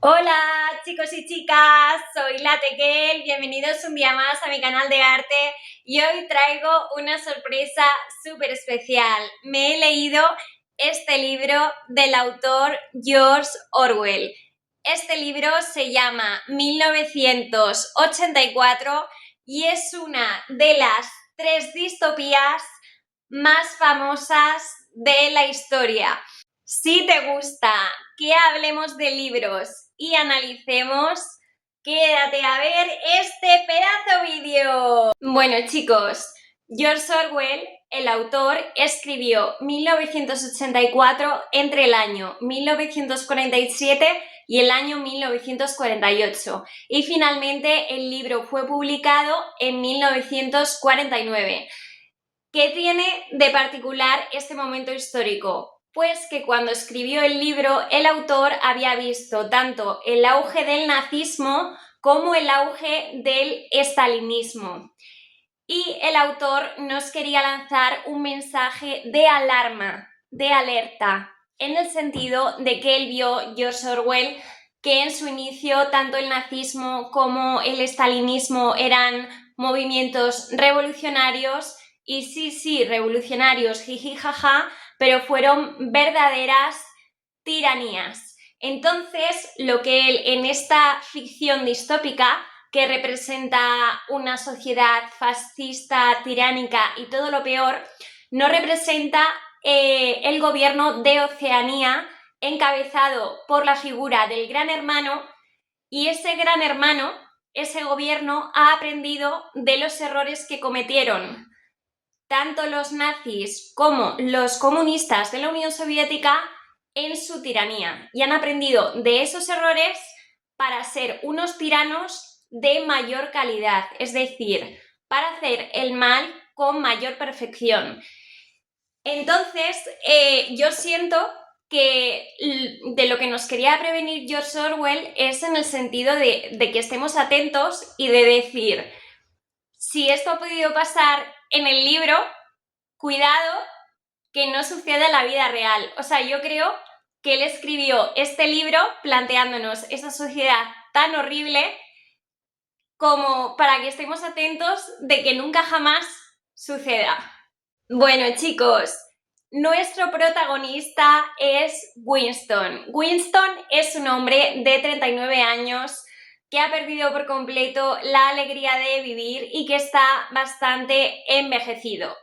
Hola chicos y chicas, soy la Tequel, bienvenidos un día más a mi canal de arte y hoy traigo una sorpresa súper especial. Me he leído este libro del autor George Orwell. Este libro se llama 1984 y es una de las 3 distopías más famosas de la historia. Si te gusta que hablemos de libros y analicemos, quédate a ver este pedazo vídeo. Bueno chicos, George Orwell, el autor, escribió 1984 entre el año 1947 y el año 1948 y finalmente el libro fue publicado en 1949. ¿Qué tiene de particular este momento histórico? Pues que cuando escribió el libro, el autor había visto tanto el auge del nazismo como el auge del estalinismo. Y el autor nos quería lanzar un mensaje de alarma, de alerta, en el sentido de que él vio, George Orwell, que en su inicio tanto el nazismo como el estalinismo eran movimientos revolucionarios y sí, revolucionarios, jiji, jaja, pero fueron verdaderas tiranías. Entonces, lo que él en esta ficción distópica, que representa una sociedad fascista, tiránica y todo lo peor, no representa el gobierno de Oceanía encabezado por la figura del Gran Hermano, y ese Gran Hermano, ese gobierno, ha aprendido de los errores que cometieron tanto los nazis como los comunistas de la Unión Soviética en su tiranía y han aprendido de esos errores para ser unos tiranos de mayor calidad, es decir, para hacer el mal con mayor perfección. Entonces, yo siento que de lo que nos quería prevenir George Orwell es en el sentido de que estemos atentos y de decir, si esto ha podido pasar en el libro, cuidado que no suceda en la vida real. O sea, yo creo que él escribió este libro planteándonos esa sociedad tan horrible como para que estemos atentos de que nunca jamás suceda. Bueno, chicos, nuestro protagonista es Winston. Winston es un hombre de 39 años que ha perdido por completo la alegría de vivir y que está bastante envejecido.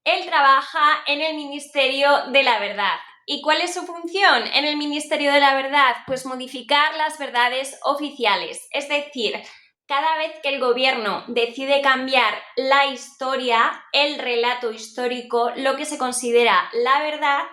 Él trabaja en el Ministerio de la Verdad. ¿Y cuál es su función en el Ministerio de la Verdad? Pues modificar las verdades oficiales. Es decir, cada vez que el gobierno decide cambiar la historia, el relato histórico, lo que se considera la verdad,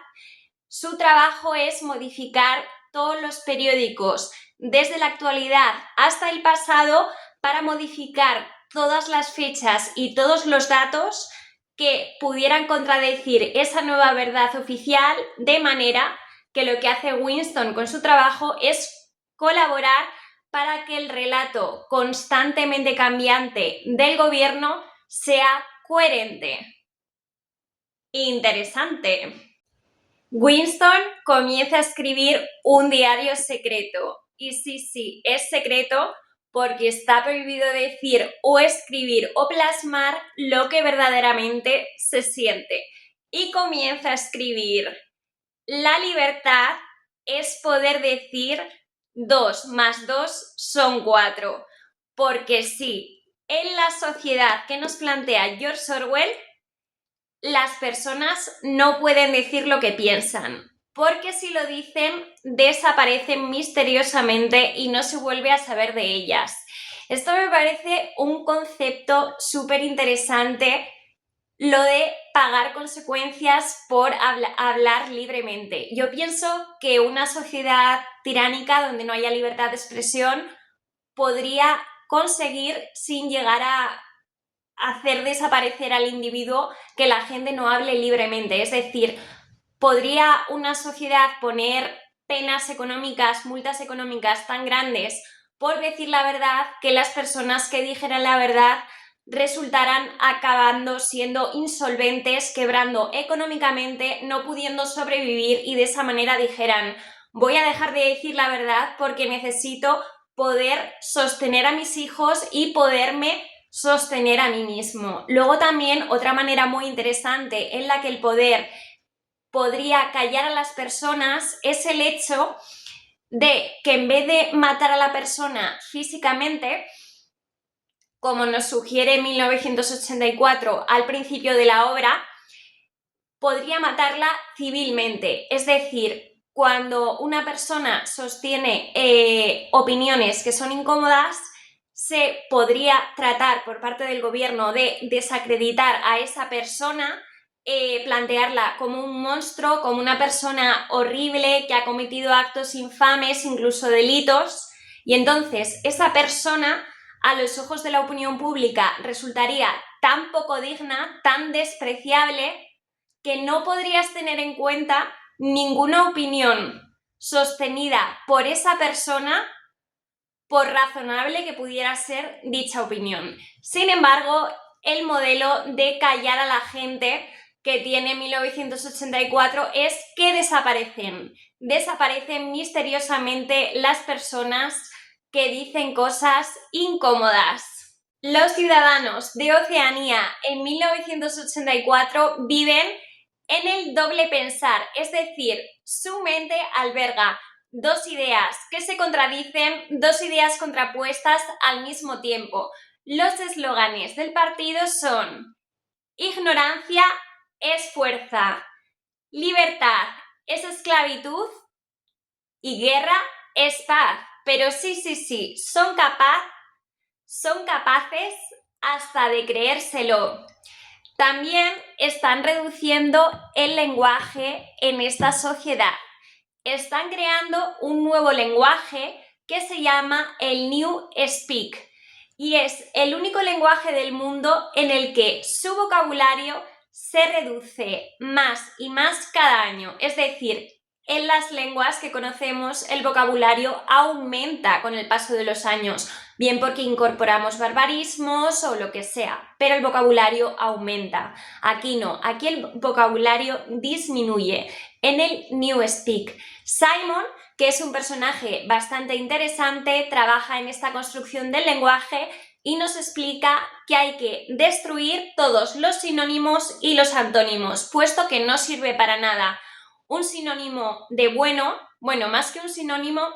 su trabajo es modificar todos los periódicos desde la actualidad hasta el pasado para modificar todas las fechas y todos los datos que pudieran contradecir esa nueva verdad oficial, de manera que lo que hace Winston con su trabajo es colaborar para que el relato constantemente cambiante del gobierno sea coherente. Interesante. Winston comienza a escribir un diario secreto. Y sí, es secreto porque está prohibido decir o escribir o plasmar lo que verdaderamente se siente. Y comienza a escribir: la libertad es poder decir 2 más 2 son 4. Porque sí, en la sociedad que nos plantea George Orwell, las personas no pueden decir lo que piensan, porque si lo dicen, desaparecen misteriosamente y no se vuelve a saber de ellas. Esto me parece un concepto súper interesante, lo de pagar consecuencias por hablar libremente. Yo pienso que una sociedad tiránica donde no haya libertad de expresión podría conseguir, sin llegar a hacer desaparecer al individuo, que la gente no hable libremente. Es decir, ¿podría una sociedad poner penas económicas, multas económicas tan grandes por decir la verdad, que las personas que dijeran la verdad resultaran acabando siendo insolventes, quebrando económicamente, no pudiendo sobrevivir y de esa manera dijeran: voy a dejar de decir la verdad porque necesito poder sostener a mis hijos y poderme sostener a mí mismo. Luego también otra manera muy interesante en la que el poder podría callar a las personas es el hecho de que en vez de matar a la persona físicamente, como nos sugiere 1984 al principio de la obra, podría matarla civilmente. Es decir, cuando una persona sostiene opiniones que son incómodas, se podría tratar por parte del gobierno de desacreditar a esa persona, plantearla como un monstruo, como una persona horrible que ha cometido actos infames, incluso delitos, y entonces esa persona, a los ojos de la opinión pública, resultaría tan poco digna, tan despreciable, que no podrías tener en cuenta ninguna opinión sostenida por esa persona, por razonable que pudiera ser dicha opinión. Sin embargo, el modelo de callar a la gente que tiene 1984 es que desaparecen misteriosamente las personas que dicen cosas incómodas. Los ciudadanos de Oceanía en 1984 viven en el doble pensar, es decir, su mente alberga dos ideas que se contradicen, dos ideas contrapuestas al mismo tiempo. Los eslóganes del partido son: ignorancia es fuerza, libertad es esclavitud y guerra es paz. Pero sí, son capaces hasta de creérselo. También están reduciendo el lenguaje en esta sociedad. Están creando un nuevo lenguaje que se llama el New Speak y es el único lenguaje del mundo en el que su vocabulario se reduce más y más cada año. Es decir, en las lenguas que conocemos el vocabulario aumenta con el paso de los años, bien porque incorporamos barbarismos o lo que sea, pero el vocabulario aumenta. Aquí no, aquí el vocabulario disminuye en el New Speak. Simon, que es un personaje bastante interesante, trabaja en esta construcción del lenguaje y nos explica que hay que destruir todos los sinónimos y los antónimos, puesto que no sirve para nada. Un sinónimo de bueno, más que un sinónimo,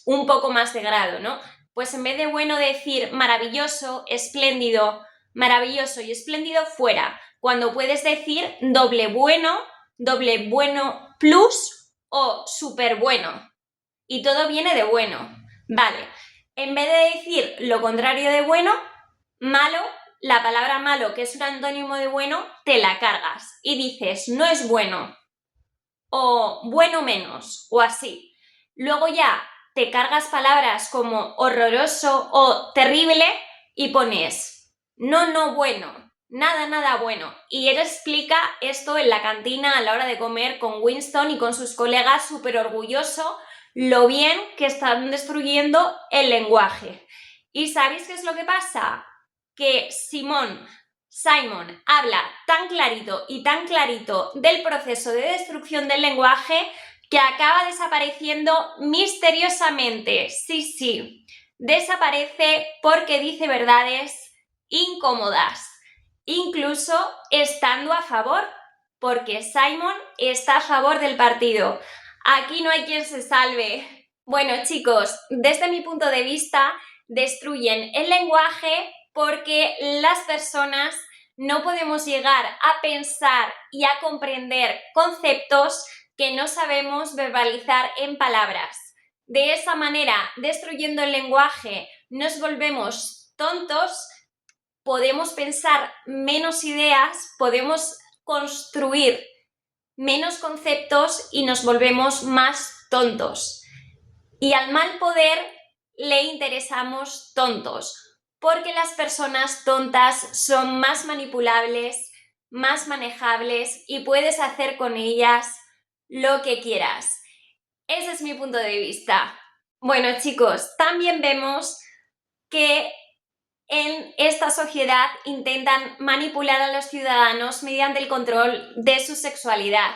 un poco más de grado, ¿no? Pues en vez de bueno decir maravilloso, espléndido, maravilloso y espléndido fuera, cuando puedes decir doble bueno plus o súper bueno. Y todo viene de bueno. Vale, en vez de decir lo contrario de bueno, malo, la palabra malo, que es un antónimo de bueno, te la cargas y dices no es bueno o bueno menos o así. Luego ya te cargas palabras como horroroso o terrible y pones no bueno, nada bueno. Y él explica esto en la cantina a la hora de comer con Winston y con sus colegas, súper orgulloso lo bien que están destruyendo el lenguaje. ¿Y sabéis qué es lo que pasa? Que Simon habla tan clarito del proceso de destrucción del lenguaje que acaba desapareciendo misteriosamente. Sí, desaparece porque dice verdades incómodas, incluso estando a favor, porque Simon está a favor del partido. Aquí no hay quien se salve. Bueno, chicos, desde mi punto de vista, destruyen el lenguaje porque las personas no podemos llegar a pensar y a comprender conceptos que no sabemos verbalizar en palabras. De esa manera, destruyendo el lenguaje, nos volvemos tontos, podemos pensar menos ideas, podemos construir menos conceptos y nos volvemos más tontos. Y al mal poder le interesamos tontos, porque las personas tontas son más manipulables, más manejables y puedes hacer con ellas lo que quieras. Ese es mi punto de vista. Bueno, chicos, también vemos que en esta sociedad intentan manipular a los ciudadanos mediante el control de su sexualidad.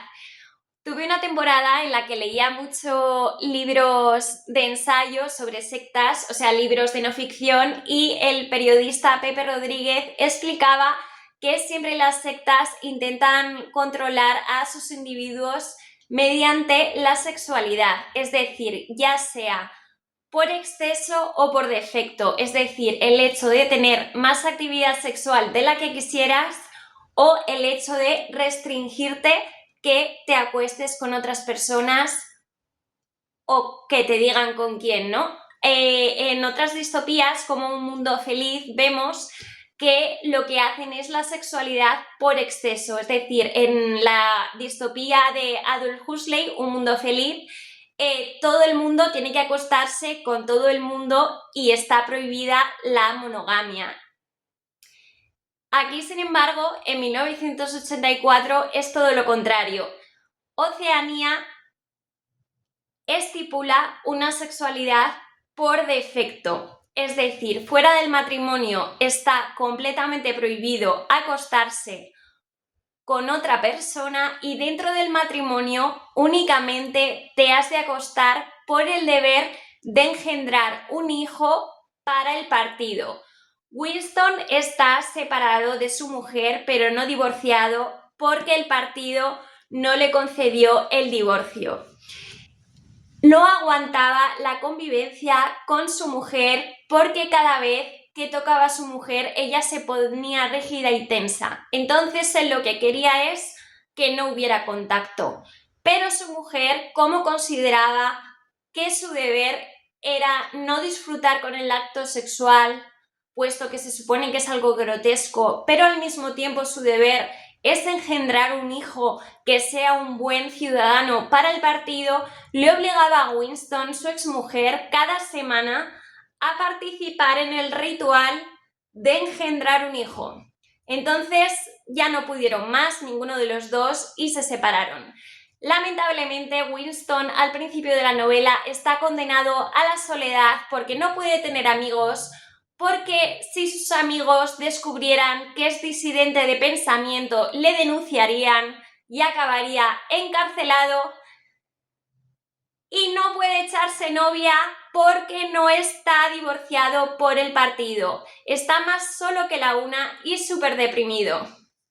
Tuve una temporada en la que leía mucho libros de ensayo sobre sectas, o sea, libros de no ficción, y el periodista Pepe Rodríguez explicaba que siempre las sectas intentan controlar a sus individuos mediante la sexualidad, es decir, ya sea por exceso o por defecto, es decir, el hecho de tener más actividad sexual de la que quisieras o el hecho de restringirte que te acuestes con otras personas o que te digan con quién, ¿no? En otras distopías, como Un Mundo Feliz, vemos que lo que hacen es la sexualidad por exceso, es decir, en la distopía de Aldous Huxley, Un Mundo Feliz, todo el mundo tiene que acostarse con todo el mundo y está prohibida la monogamia. Aquí, sin embargo, en 1984 es todo lo contrario. Oceanía estipula una sexualidad por defecto, es decir, fuera del matrimonio está completamente prohibido acostarse con otra persona y dentro del matrimonio únicamente te has de acostar por el deber de engendrar un hijo para el partido. Winston está separado de su mujer, pero no divorciado, porque el partido no le concedió el divorcio. No aguantaba la convivencia con su mujer porque cada vez que tocaba a su mujer ella se ponía rígida y tensa. Entonces él lo que quería es que no hubiera contacto. Pero su mujer, como consideraba que su deber era no disfrutar con el acto sexual, puesto que se supone que es algo grotesco, pero al mismo tiempo su deber es engendrar un hijo que sea un buen ciudadano para el partido, le obligaba a Winston, su exmujer, cada semana a participar en el ritual de engendrar un hijo. Entonces ya no pudieron más, ninguno de los dos, y se separaron. Lamentablemente, Winston al principio de la novela está condenado a la soledad porque no puede tener amigos, porque si sus amigos descubrieran que es disidente de pensamiento, le denunciarían y acabaría encarcelado. Y no puede echarse novia porque no está divorciado por el partido. Está más solo que la una y súper deprimido.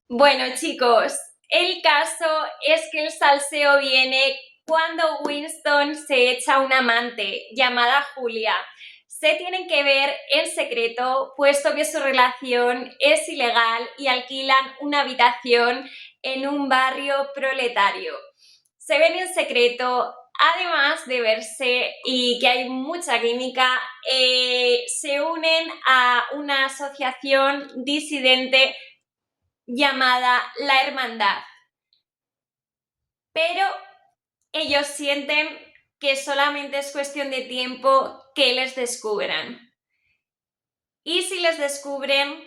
Bueno, chicos, el caso es que el salseo viene cuando Winston se echa una amante llamada Julia. Se tienen que ver en secreto, puesto que su relación es ilegal y alquilan una habitación en un barrio proletario. Se ven en secreto, además de verse y que hay mucha química, se unen a una asociación disidente llamada La Hermandad. Pero ellos sienten que solamente es cuestión de tiempo que les descubran. Y si les descubren,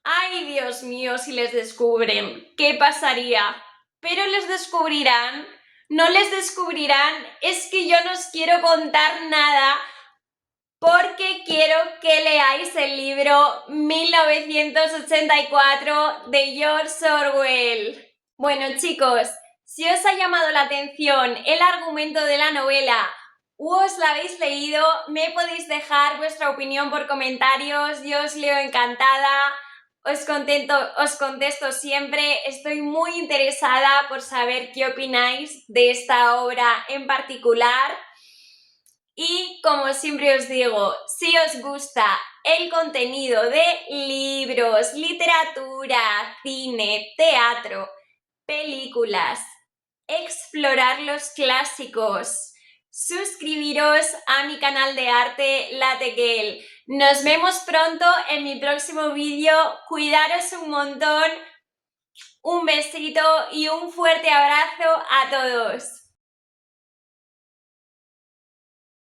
¡ay, Dios mío! Si les descubren, ¿qué pasaría? Pero les descubrirán, no les descubrirán, es que yo no os quiero contar nada porque quiero que leáis el libro 1984 de George Orwell. Bueno, chicos, si os ha llamado la atención el argumento de la novela o os la habéis leído, me podéis dejar vuestra opinión por comentarios, yo os leo encantada. Os contesto siempre, estoy muy interesada por saber qué opináis de esta obra en particular. Y como siempre os digo, si os gusta el contenido de libros, literatura, cine, teatro, películas, explorar los clásicos, suscribiros a mi canal de arte Latequel. Nos vemos pronto en mi próximo vídeo. Cuidaros un montón. Un besito y un fuerte abrazo a todos.